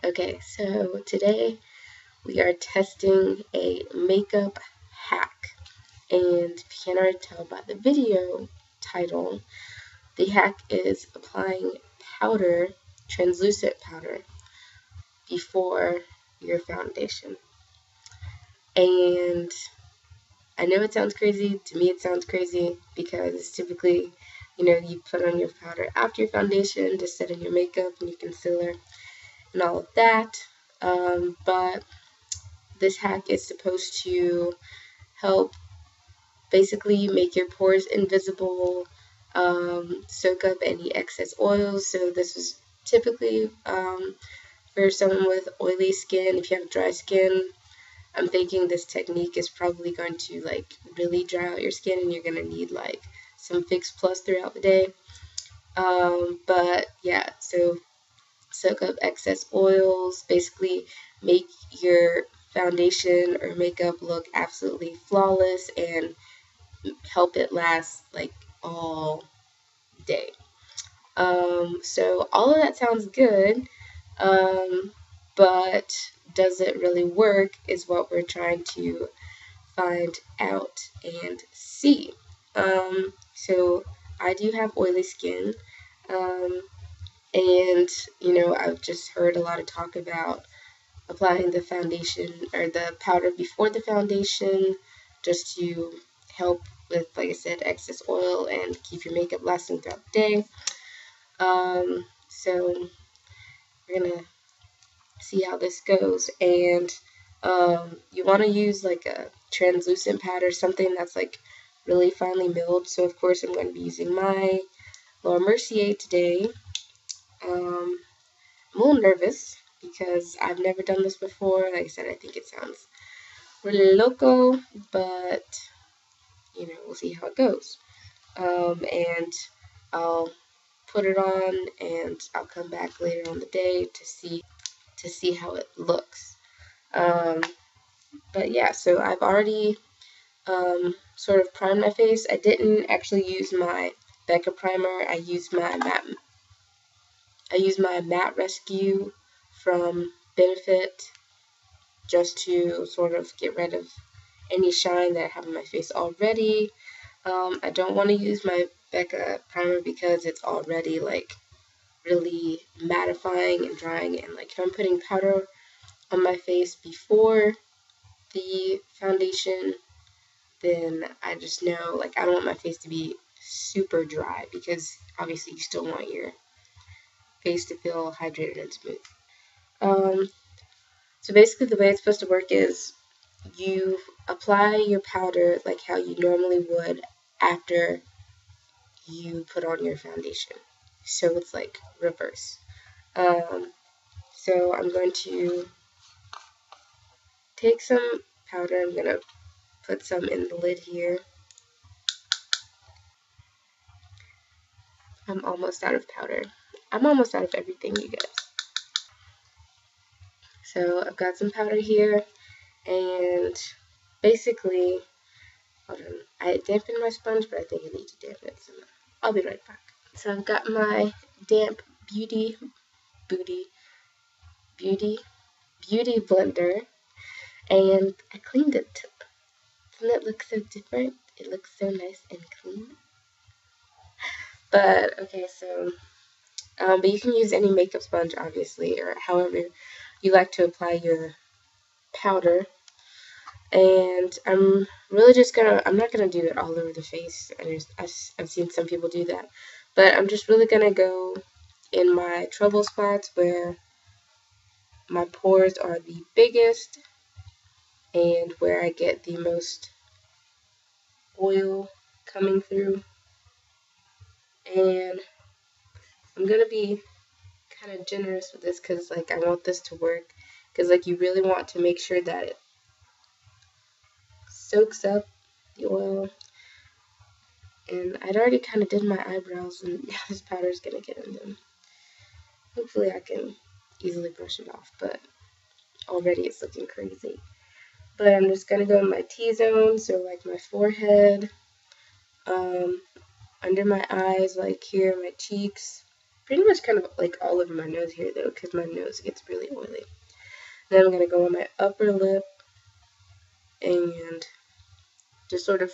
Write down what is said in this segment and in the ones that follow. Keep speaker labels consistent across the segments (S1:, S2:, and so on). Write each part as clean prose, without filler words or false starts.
S1: Okay, so today we are testing a makeup hack. And if you can't already tell by the video title, the hack is applying powder, translucent powder, before your foundation. And I know it sounds crazy. To me, it sounds crazy because typically, you put on your powder after your foundation to set in your makeup and your concealer and all of that. But this hack is supposed to help basically make your pores invisible, soak up any excess oils. So this is typically for someone with oily skin. If you have dry skin, I'm thinking this technique is probably going to really dry out your skin, and you're gonna need some Fix Plus throughout the day. But yeah, so soak up excess oils, basically make your foundation or makeup look absolutely flawless and help it last all day. So all of that sounds good, but does it really work is what we're trying to find out and see. So I do have oily skin, and I've just heard a lot of talk about applying the foundation or the powder before the foundation just to help with, like I said, excess oil and keep your makeup lasting throughout the day. So we're gonna see how this goes, and you want to use a translucent powder, something that's really finely milled. So of course I'm going to be using my Laura Mercier today. I'm a little nervous because I've never done this before. Like I said, I think it sounds really loco, but we'll see how it goes. And I'll put it on, and I'll come back later on the day to see how it looks. But yeah, so I've already sort of primed my face. I didn't actually use my Bacote primer. I used my matte rescue from Benefit just to sort of get rid of any shine that I have on my face already. I don't want to use my Becca primer because it's already really mattifying and drying, and if I'm putting powder on my face before the foundation, then I just know I don't want my face to be super dry, because obviously you still want your face to feel hydrated and smooth. So basically the way it's supposed to work is you apply your powder like how you normally would after you put on your foundation. So it's reverse. So I'm going to take some powder. I'm going to put some in the lid here. I'm almost out of powder. I'm almost out of everything, you guys. So I've got some powder here, and basically, hold on, I dampened my sponge, but I think I need to dampen it some more. I'll be right back. So I've got my damp beauty blender, and I cleaned it. Doesn't it look so different? It looks so nice and clean. But okay, so but you can use any makeup sponge, obviously, or however you like to apply your powder. And I'm really just I'm not gonna do it all over the face. I've seen some people do that, but I'm just really gonna go in my trouble spots where my pores are the biggest and where I get the most oil coming through. And I'm gonna be kind of generous with this because I want this to work, because you really want to make sure that it soaks up the oil. And I'd already kind of did my eyebrows, and now this powder is gonna get in them. Hopefully I can easily brush it off, but already it's looking crazy. But I'm just gonna go in my T-zone, so my forehead, under my eyes, here, my cheeks, pretty much kind of like all over my nose here though, because my nose gets really oily. Then I'm going to go on my upper lip and just sort of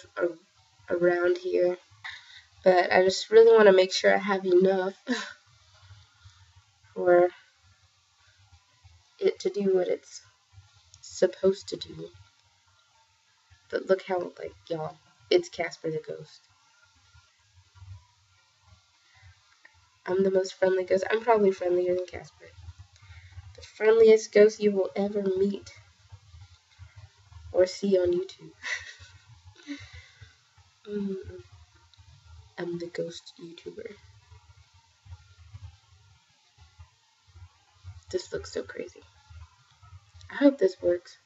S1: around here. But I just really want to make sure I have enough for it to do what it's supposed to do. But look how, like, y'all, it's Casper the Ghost. I'm the most friendly ghost. I'm probably friendlier than Casper. The friendliest ghost you will ever meet or see on YouTube. I'm the ghost YouTuber. This looks so crazy. I hope this works.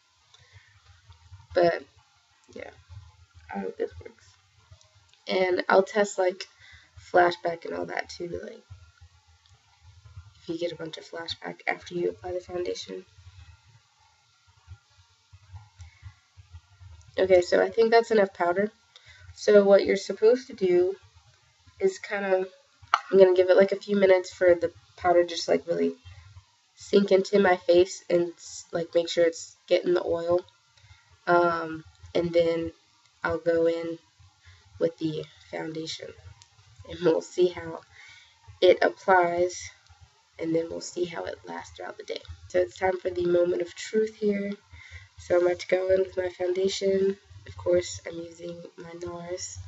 S1: But, yeah, I hope this works. And I'll test, like, flashback and all that, too. Like, if you get a bunch of flashback after you apply the foundation. Okay, so I think that's enough powder. So what you're supposed to do is kind of, I'm going to give it, like, a few minutes for the powder just, like, really sink into my face and, like, make sure it's getting the oil. And then I'll go in with the foundation and we'll see how it applies, and then we'll see how it lasts throughout the day. So it's time for the moment of truth here. So I'm going to go in with my foundation. Of course, I'm using my NARS.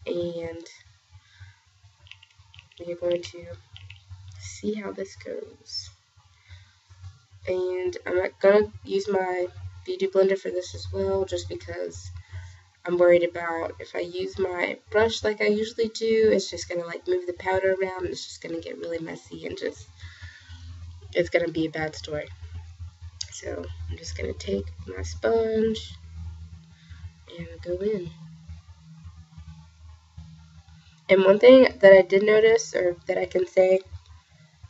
S1: And we're going to see how this goes. And I'm not going to use my beauty blender for this as well, just because I'm worried about if I use my brush like I usually do, it's just going to like move the powder around, and it's just going to get really messy and just, it's going to be a bad story. So I'm just going to take my sponge and go in. And one thing that I did notice, or that I can say,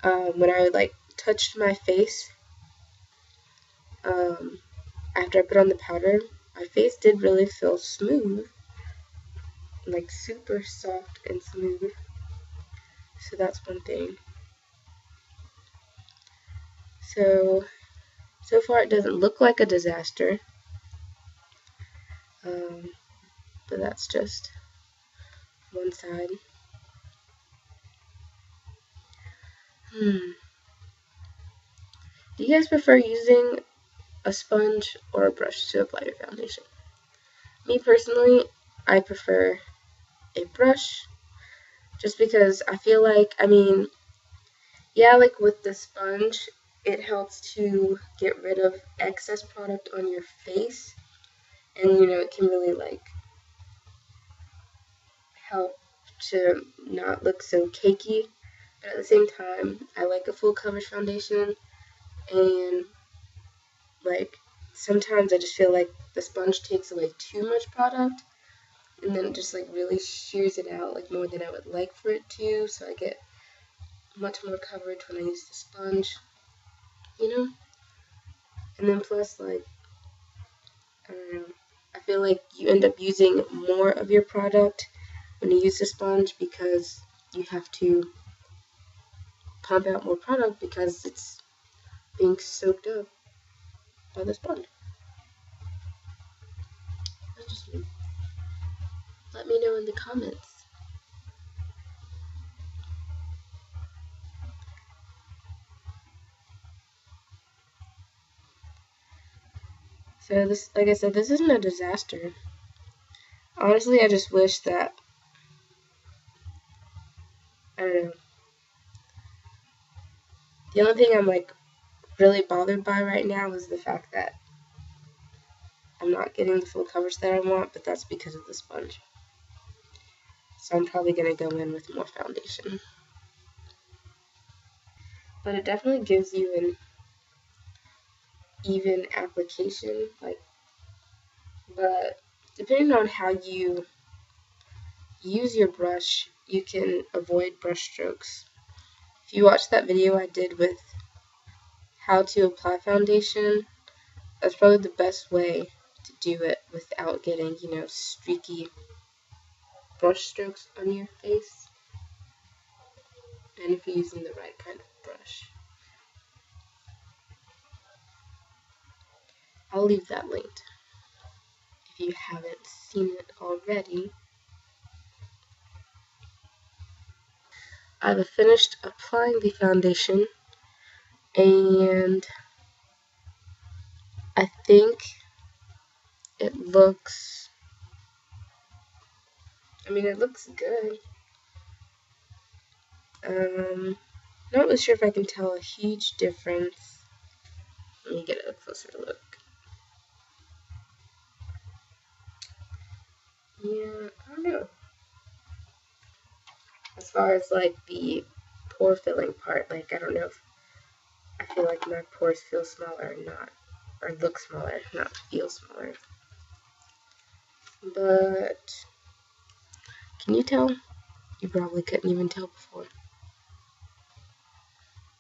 S1: when I like touched my face, after I put on the powder, my face did really feel smooth, like super soft and smooth. So that's one thing. So far it doesn't look like a disaster, but that's just one side. Do you guys prefer using a sponge or a brush to apply your foundation? Me personally, I prefer a brush, just because I feel like, I mean, yeah, like with the sponge, it helps to get rid of excess product on your face, and you know, it can really like help to not look so cakey. But at the same time, I like a full coverage foundation, and like sometimes I just feel like the sponge takes away too much product, and then it just like really shears it out like more than I would like for it to, so I get much more coverage when I use the sponge, you know? And then plus, like, I don't know, I feel like you end up using more of your product when you use the sponge, because you have to pump out more product because it's being soaked up by the sponge. That's just me. Let me know in the comments. So this, like I said, this isn't a disaster. Honestly, I just wish that, I don't know. The only thing I'm like really bothered by right now is the fact that I'm not getting the full coverage that I want, but that's because of the sponge. So I'm probably going to go in with more foundation. But it definitely gives you an even application, like, but depending on how you use your brush, you can avoid brush strokes. If you watch that video I did with how to apply foundation, that's probably the best way to do it without getting, you know, streaky brush strokes on your face. and if you're using the right kind of brush. I'll leave that linked if you haven't seen it already. I've finished applying the foundation, and I think it looks, it looks good. Not really sure if I can tell a huge difference. Let me get a closer look. Yeah, I don't know. As far as like the pore filling part, like I don't know if I feel like my pores feel smaller or not, or look smaller, not feel smaller. But can you tell? You probably couldn't even tell before.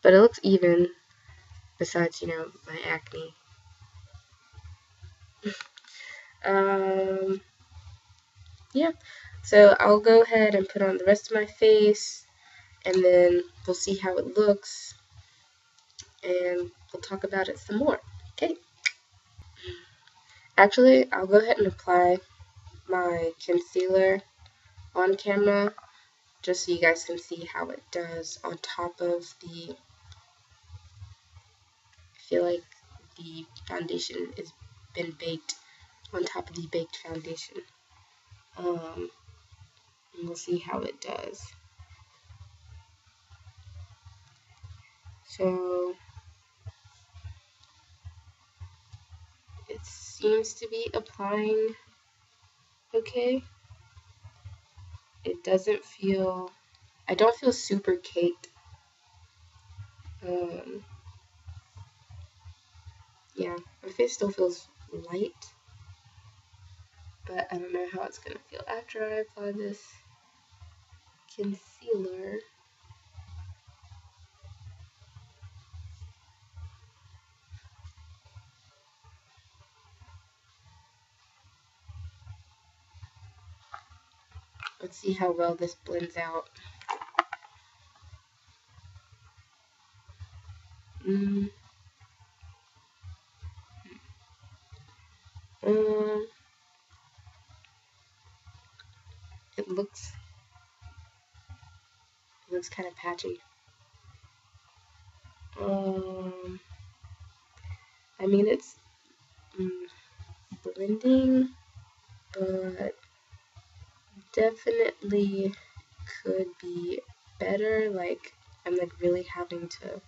S1: But it looks even, besides, my acne. Yeah. So I'll go ahead and put on the rest of my face, and then we'll see how it looks, and we'll talk about it some more. Okay. Actually, I'll go ahead and apply my concealer on camera, just so you guys can see how it does on top of the, I feel like the foundation has been baked on top of the baked foundation. And we'll see how it does. So it seems to be applying okay. It doesn't feel, I don't feel super caked. Yeah, my face still feels light, but I don't know how it's gonna feel after I apply this concealer. Let's see how well this blends out. It looks kind of patchy. It's blending, but definitely could be better. Like, I'm like really having to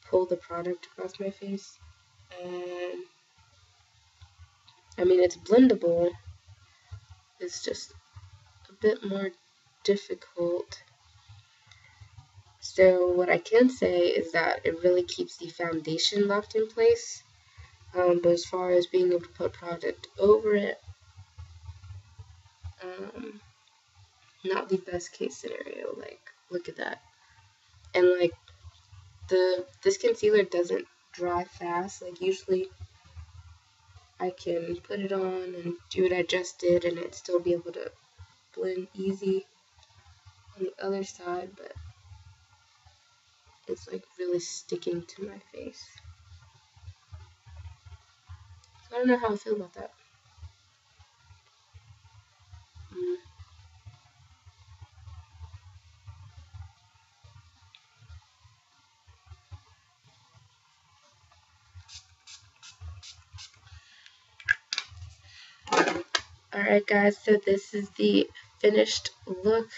S1: pull the product across my face. It's blendable. It's just a bit more difficult. So what I can say is that it really keeps the foundation locked in place. But as far as being able to put product over it, not the best case scenario. Like, look at that. And like this concealer doesn't dry fast. Like, usually I can put it on and do what I just did and it still be able to blend easy on the other side, but it's like really sticking to my face. So I don't know how I feel about that. Alright guys, so this is the finished look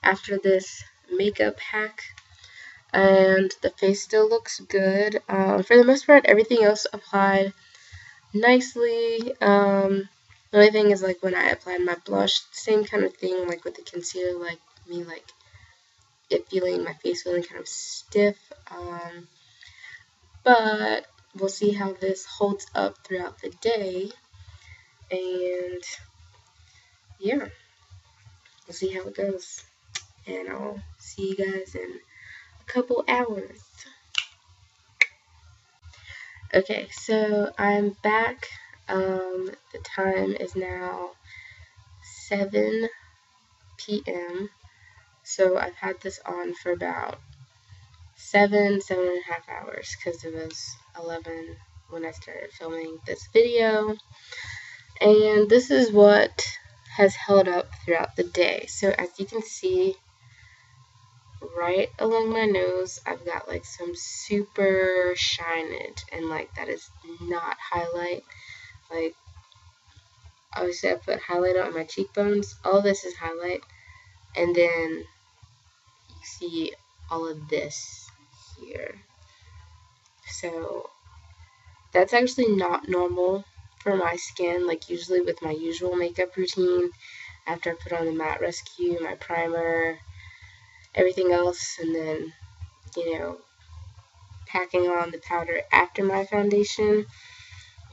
S1: after this makeup hack, and the face still looks good. For the most part, everything else applied nicely. The only thing is, like, when I applied my blush, same kind of thing, like with the concealer, like me, like my face feeling kind of stiff. But we'll see how this holds up throughout the day, and yeah, we'll see how it goes. And I'll see you guys in a couple hours. Okay, so I'm back. The time is now 7 p.m. So I've had this on for about 7.5 hours, because it was 11 when I started filming this video. And this is what has held up throughout the day. So as you can see, right along my nose, I've got like some super shinage, and like that is not highlight. Like, obviously I put highlight on my cheekbones. All this is highlight, and then you see all of this here. So that's actually not normal for my skin. Like, usually with my usual makeup routine, after I put on the Matte Rescue, my primer, everything else, and then, packing on the powder after my foundation,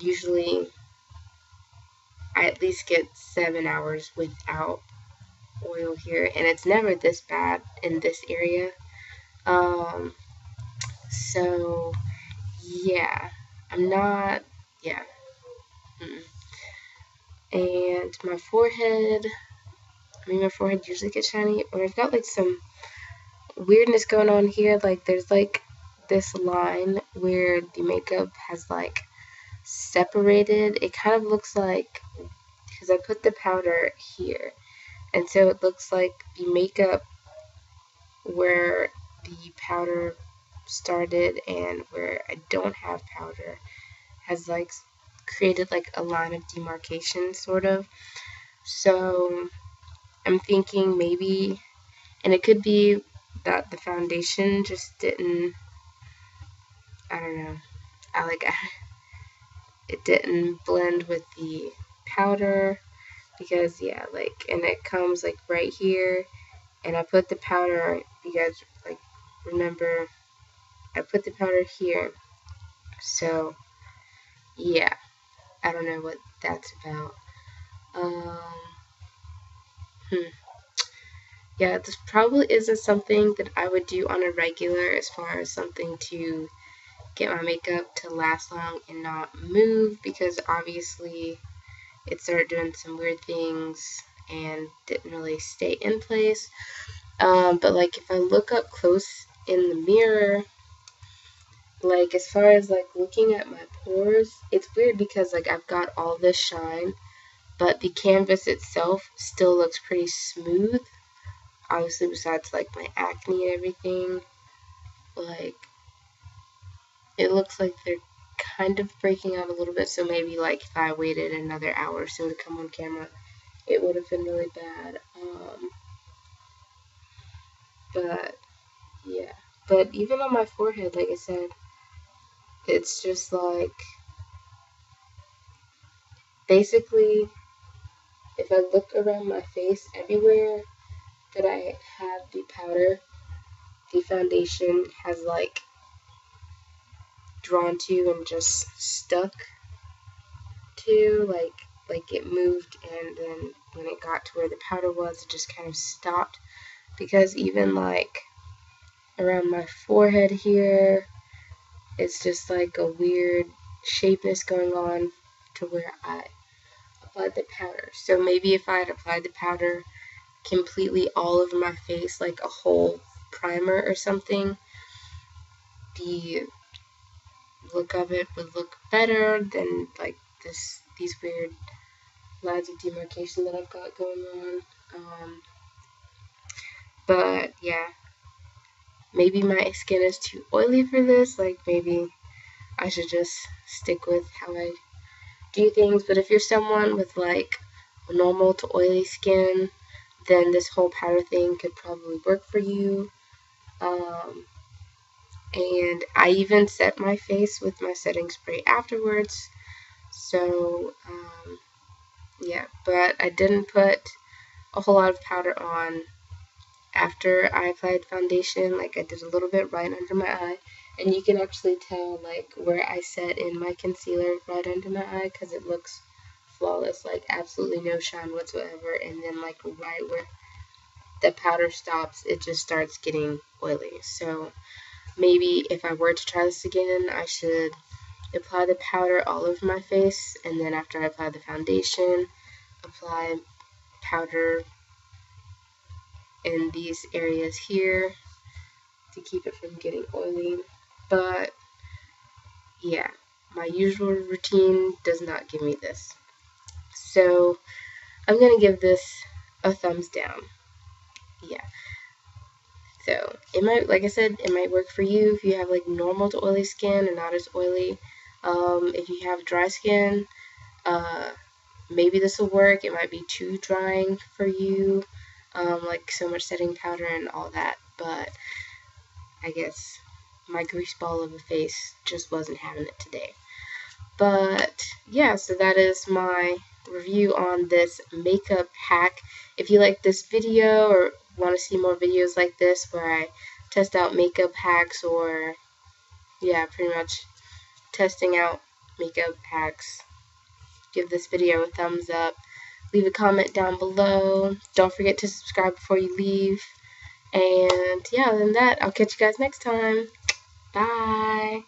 S1: usually I at least get 7 hours without oil here, and it's never this bad in this area. So yeah, I'm not, yeah. And my forehead, my forehead usually gets shiny, or I've got like some weirdness going on here. Like, there's like this line where the makeup has like separated. It kind of looks like, because I put the powder here, and so it looks like the makeup where the powder started and where I don't have powder has like created like a line of demarcation, sort of. So I'm thinking maybe, and it could be that the foundation just didn't, I don't know, it didn't blend with the powder, because yeah, like, and it comes like right here, and I put the powder, you guys like remember, I put the powder here. So yeah, I don't know what that's about. Yeah, this probably isn't something that I would do on a regular, as far as something to get my makeup to last long and not move, because obviously it started doing some weird things and didn't really stay in place. But like, if I look up close in the mirror, like, as far as like looking at my pores, it's weird because like I've got all this shine, but the canvas itself still looks pretty smooth. Obviously, besides like my acne and everything, like, it looks like they're kind of breaking out a little bit. So maybe like if I waited another hour or so to come on camera, it would have been really bad. But yeah, but even on my forehead, like I said, it's just like, basically, if I look around my face, everywhere that I have the powder, the foundation has like drawn to and just stuck to, like it moved, and then when it got to where the powder was, it just kind of stopped. Because even like around my forehead here, it's just like a weird shapeness going on to where I applied the powder. So maybe if I had applied the powder completely all over my face, like a whole primer or something, the look of it would look better than like these weird lines of demarcation that I've got going on. But yeah, maybe my skin is too oily for this. Like, maybe I should just stick with how I do things. But if you're someone with like normal to oily skin, then this whole powder thing could probably work for you. And I even set my face with my setting spray afterwards. So yeah, but I didn't put a whole lot of powder on after I applied foundation. Like, I did a little bit right under my eye, and you can actually tell like where I set in my concealer right under my eye, because it looks flawless, like absolutely no shine whatsoever. And then like right where the powder stops, it just starts getting oily. So maybe if I were to try this again, I should apply the powder all over my face, and then after I apply the foundation, apply powder in these areas here to keep it from getting oily. But yeah, my usual routine does not give me this. So I'm gonna give this a thumbs down. Yeah. So it might, like I said, it might work for you if you have like normal to oily skin and not as oily. If you have dry skin, maybe this will work. It might be too drying for you, like so much setting powder and all that. But I guess my grease ball of a face just wasn't having it today. But yeah, so that is my review on this makeup hack. If you like this video or want to see more videos like this where I test out makeup hacks, or yeah, pretty much testing out makeup hacks, give this video a thumbs up. Leave a comment down below. Don't forget to subscribe before you leave. And yeah, other than that, I'll catch you guys next time. Bye.